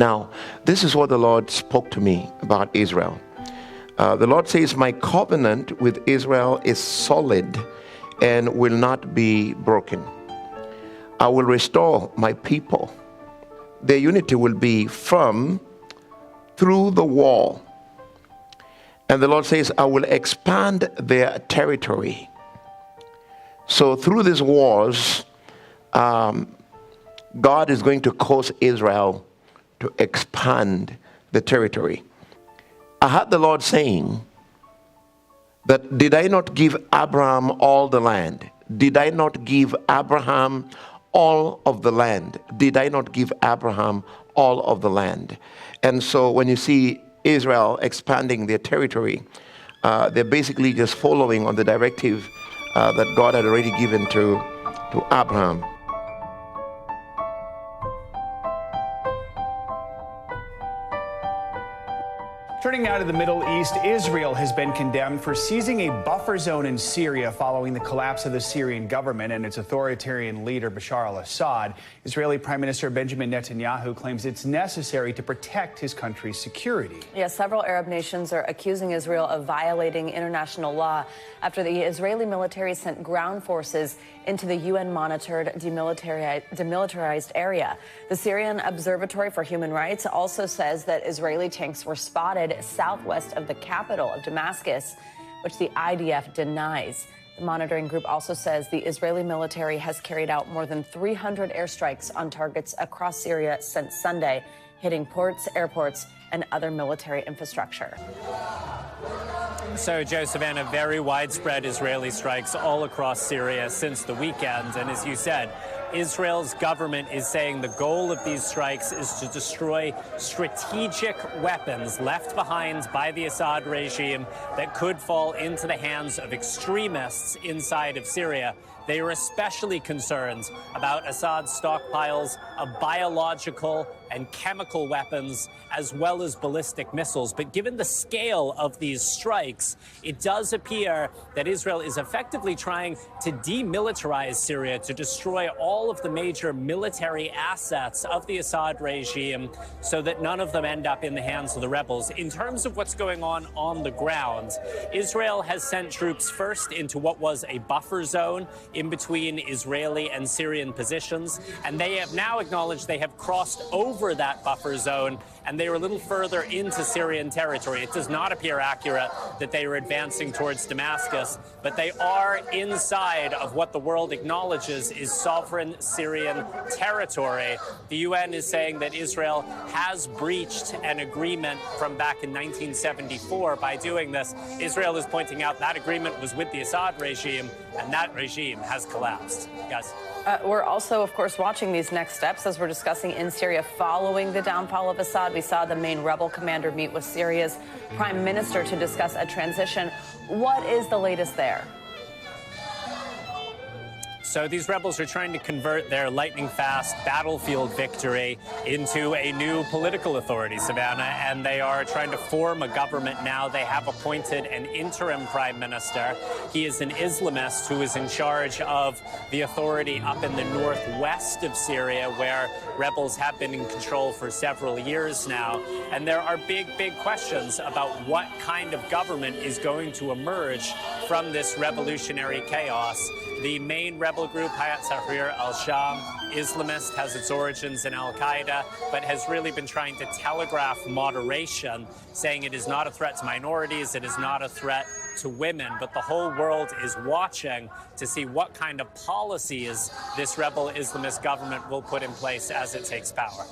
Now, this is what the Lord spoke to me about Israel. The Lord says, my covenant with Israel is solid and will not be broken. I will restore my people. Their unity will be firm through the wall. And the Lord says, I will expand their territory. So through these wars, God is going to cause Israel to expand the territory. I heard the Lord saying that, did I not give Abraham all the land? Did I not give Abraham all of the land? Did I not give Abraham all of the land? And so when you see Israel expanding their territory, they're basically just following on the directive that God had already given to Abraham. Turning now to the Middle East, Israel has been condemned for seizing a buffer zone in Syria following the collapse of the Syrian government and its authoritarian leader, Bashar al-Assad. Israeli Prime Minister Benjamin Netanyahu claims it's necessary to protect his country's security. Yes, several Arab nations are accusing Israel of violating international law after the Israeli military sent ground forces into the UN-monitored demilitarized area. The Syrian Observatory for Human Rights also says that Israeli tanks were spotted southwest of the capital of Damascus, which the IDF denies. The monitoring group also says the Israeli military has carried out more than 300 airstrikes on targets across Syria since Sunday, hitting ports, airports, and other military infrastructure. So, Joe, Savannah, very widespread Israeli strikes all across Syria since the weekend. And as you said, Israel's government is saying the goal of these strikes is to destroy strategic weapons left behind by the Assad regime that could fall into the hands of extremists inside of Syria. They are especially concerned about Assad's stockpiles of biological and chemical weapons, as well as ballistic missiles. But given the scale of these strikes, it does appear that Israel is effectively trying to demilitarize Syria, to destroy all of the major military assets of the Assad regime so that none of them end up in the hands of the rebels. In terms of what's going on the ground, Israel has sent troops first into what was a buffer zone in between Israeli and Syrian positions, and they have now acknowledged they have crossed over that buffer zone, and they are a little further into Syrian territory. It does not appear accurate that they are advancing towards Damascus, but they are inside of what the world acknowledges is sovereign Syrian territory. The UN is saying that Israel has breached an agreement from back in 1974 by doing this. Israel is pointing out that agreement was with the Assad regime, and that regime has collapsed. Guys. We're also, of course, watching these next steps as we're discussing in Syria following the downfall of Assad. We saw the main rebel commander meet with Syria's prime minister to discuss a transition. What is the latest there? So these rebels are trying to convert their lightning-fast battlefield victory into a new political authority, Savannah, and they are trying to form a government now. They have appointed an interim prime minister. He is an Islamist who is in charge of the authority up in the northwest of Syria, where rebels have been in control for several years now. And there are big, big questions about what kind of government is going to emerge from this revolutionary chaos. The main rebel group, Hayat Tahrir al-Sham, Islamist, has its origins in al-Qaeda, but has really been trying to telegraph moderation, saying it is not a threat to minorities, it is not a threat to women. But the whole world is watching to see what kind of policies this rebel Islamist government will put in place as it takes power.